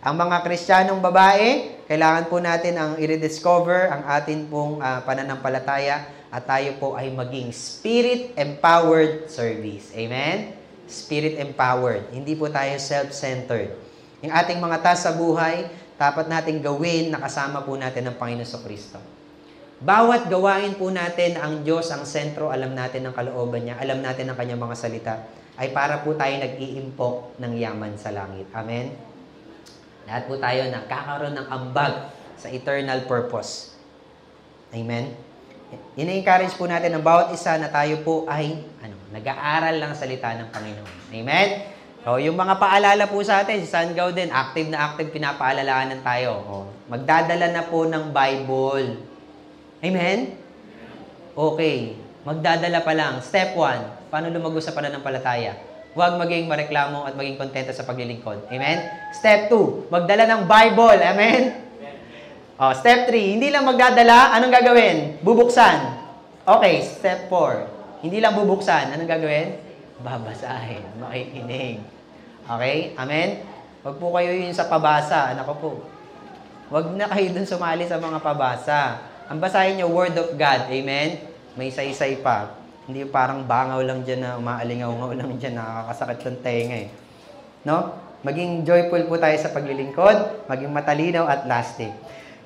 Speaker 2: Ang mga Kristiyanong babae, kailangan po natin ang i-rediscover ang atin pong pananampalataya at tayo po ay maging Spirit-empowered service. Amen? Spirit-empowered. Hindi po tayo self-centered. Yung ating mga task sa buhay, dapat natin gawin na kasama po natin ang Panginoon Kristo. Bawat gawain po natin, ang Diyos, ang sentro, alam natin ang kalooban niya, alam natin ang kanyang mga salita, ay para po tayo nag-iimpok ng yaman sa langit. Amen? Lahat po tayo nakakaroon ng ambag sa eternal purpose. Amen? Ina-encourage po natin ang bawat isa na tayo po ay nag-aaral lang salita ng Panginoon. Amen? So, yung mga paalala po sa atin, si San Gao din, active na active, pinapaalalahanan tayo. Magdadala na po ng Bible. Amen? Okay. Magdadala pa lang. Step 1, paano lumago sa pananampalataya? Huwag maging mareklamo at maging kontento sa paglilingkod. Amen? Step 2, magdala ng Bible. Amen? Step 3, hindi lang magdadala, anong gagawin? Bubuksan. Okay, step 4, hindi lang bubuksan, anong gagawin? Babasahin, makikinig. Okay? Amen? Huwag po kayo yun sa pabasa. Anak ko po. Huwag na kayo dun sumali sa mga pabasa. Ang basahin nyo, Word of God. Amen? May saysay pa. Hindi parang bangaw lang dyan na umaalingaw lang dyan, nakakasakit ng tenga eh. No? Maging joyful po tayo sa paglilingkod, maging matalinaw at lasting.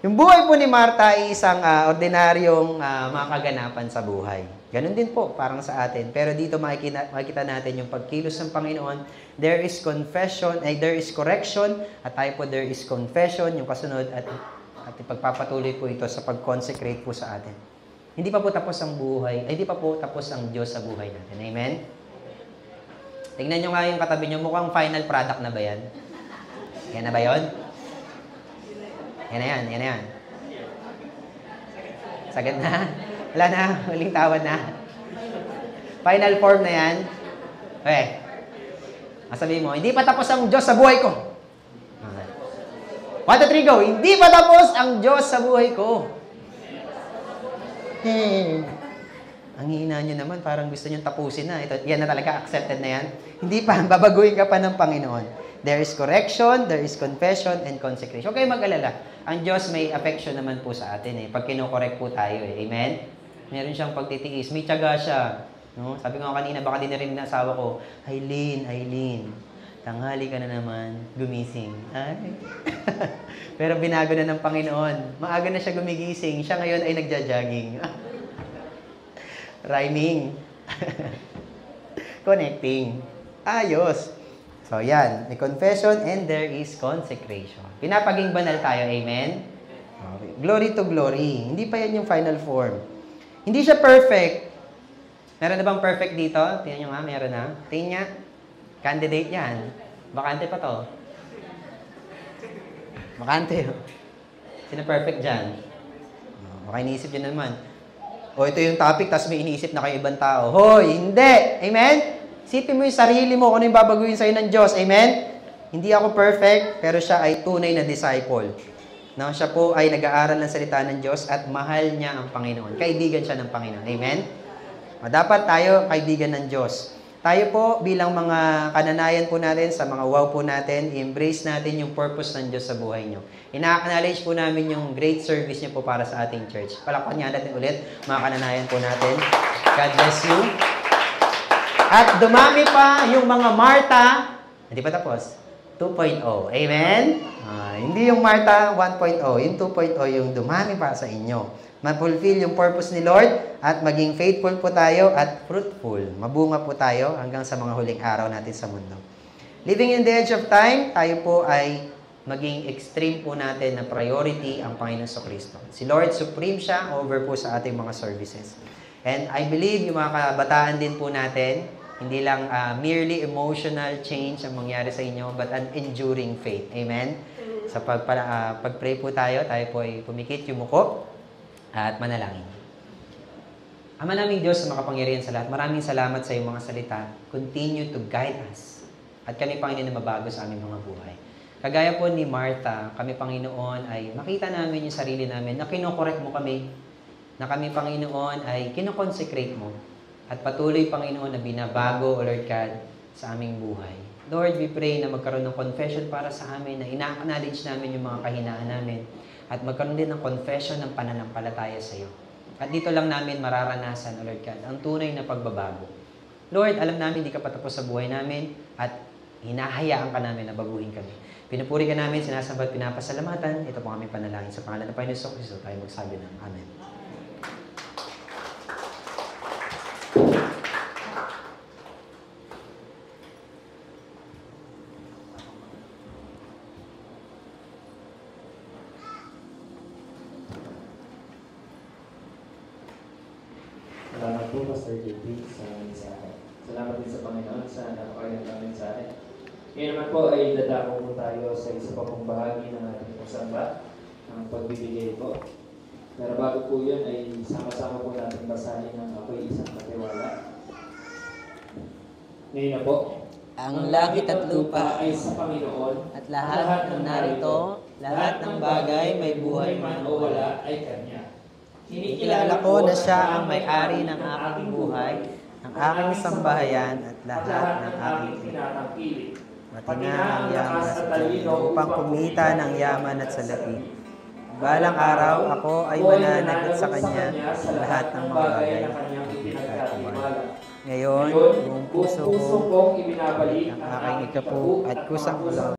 Speaker 2: Yung buhay po ni Martha ay isang ordinaryong mga kaganapan sa buhay. Ganun din po, parang sa atin. Pero dito makikita natin yung pagkilos ng Panginoon. There is confession, there is correction, at tayo po there is confession, yung kasunod, at ipagpapatuloy po ito sa pag-consecrate po sa atin. Hindi pa po tapos ang buhay, hindi pa po tapos ang Diyos sa buhay natin. Amen? Tingnan nyo nga yung katabi nyo, mukhang final product na ba yan? Yan na ba yun? Yan na yan, yan na yan. Sagad na? Wala na, huling tawad na. Final form na yan. Okay. Masabi mo, hindi pa tapos ang Diyos sa buhay ko. 1, 2, 3, go. Hindi pa tapos ang Diyos sa buhay ko. Ang hina nyo naman, parang gusto nyo tapusin na. Ito, yan na talaga, accepted na yan. Hindi pa, babaguhin ka pa ng Panginoon. There is correction, there is confession, and consecration. Okay, mag-alala. Ang Diyos may affection naman po sa atin eh. Pag kinokorek po tayo eh. Amen? Meron siyang pagtitiis. May tiyaga siya. No? Sabi ko kanina, baka di na rin asawa ko, Aileen, tanghali ka na naman, gumising. Ay. Pero binago na ng Panginoon. Maaga na siya gumigising. Siya ngayon ay nagja-jogging. Rhyming. Connecting. Ayos. So, yan. May confession and there is consecration. Pinapaging banal tayo. Amen? Okay. Glory to glory. Hindi pa yan yung final form. Hindi siya perfect. Meron na bang perfect dito? Tingnan nyo nga, meron na. Tingnan niya. Candidate yan. Bakante pa to. Bakante. Sino perfect dyan? Baka iniisip nyo naman. Ito yung topic, tapos may iniisip na kayo ibang tao. Hoy, hindi! Amen? Isipin mo yung sarili mo kung ano yung babaguhin sa'yo ng Diyos. Amen? Hindi ako perfect, pero siya ay tunay na disciple. No? Siya po ay nag-aaral ng salita ng Diyos at mahal niya ang Panginoon. Kaibigan siya ng Panginoon. Amen? Dapat tayo kaibigan ng Diyos. tayo po bilang mga kananayan po natin, sa mga wow po natin, embrace natin yung purpose ng Diyos sa buhay nyo. Ina-acknowledge po namin yung great service nyo po para sa ating church. Palakpan nga natin ulit, mga kananayan po natin. God bless you. At dumami pa yung mga Marta, hindi pa tapos, 2.0. Amen? Hindi yung Marta 1.0, yung 2.0 yung dumami pa sa inyo. Ma-fulfill yung purpose ni Lord at maging faithful po tayo at fruitful. Mabunga po tayo hanggang sa mga huling araw natin sa mundo. Living in the edge of time, tayo po ay maging extreme po natin na priority ang Panginoon sa Kristo. Si Lord, supreme siya over po sa ating mga services. And I believe yung mga kabataan din po natin, hindi lang merely emotional change ang mangyari sa inyo, but an enduring faith. Amen? Sa pag-pray po tayo po ay pumikit, yumuko, at manalangin. Ama naming Diyos sa makapangyarihan sa lahat, maraming salamat sa iyong mga salita. Continue to guide us. At kami, Panginoon, na mabago sa aming mga buhay. Kagaya po ni Martha, kami, Panginoon, ay makita namin yung sarili namin na kinokorek mo kami, na kami, Panginoon, ay kinoconsecrate mo. At patuloy, Panginoon, na binabago, O Lord God, sa aming buhay. Lord, we pray na magkaroon ng confession para sa amin, na ina-acknowledge namin yung mga kahinaan namin, at magkaroon din ng confession ng pananampalataya sa iyo. At dito lang namin mararanasan, O Lord God, ang tunay na pagbabago. Lord, alam namin hindi ka patapos sa buhay namin at hinahayaan ka namin na baguhin kami. Pinupuri ka namin, sinasamba at pinapasalamatan. Ito po kami panalangin sa pangalan ng Panginoon Kristo. Tayo magsabi ng Amen.
Speaker 3: Salamat po, Pastor JP, sa mensahe. Salamat din sa Panginoon sa napakagandang mensahe. Ngayon naman po ay dadako po tayo sa isa pa pong bahagi ng ating pagsamba, ang pagbibigay po. Pero bago po yun ay sama-sama po natin basahin ang Ako'y Isang Katiwala. Ngayon na po.
Speaker 4: Ang langit at lupa
Speaker 3: ay sa Panginoon,
Speaker 4: at lahat ng narito, lahat ng bagay may buhay man o wala
Speaker 3: ay Kanya.
Speaker 1: Kilala ko na siya ang may-ari ng aking buhay, ng aking sambahayan at lahat ng aking
Speaker 3: tinatangkilik.
Speaker 1: Pati na ang yaman at talino upang kumita ng yaman at salapi. Balang araw, ako ay mananagot sa Kanya sa lahat ng mga bagay na Kanyang ipinagkatiwala. Ngayon, buong puso ko
Speaker 3: kong ibinabalik
Speaker 1: ang aking ikapu at kusang ulo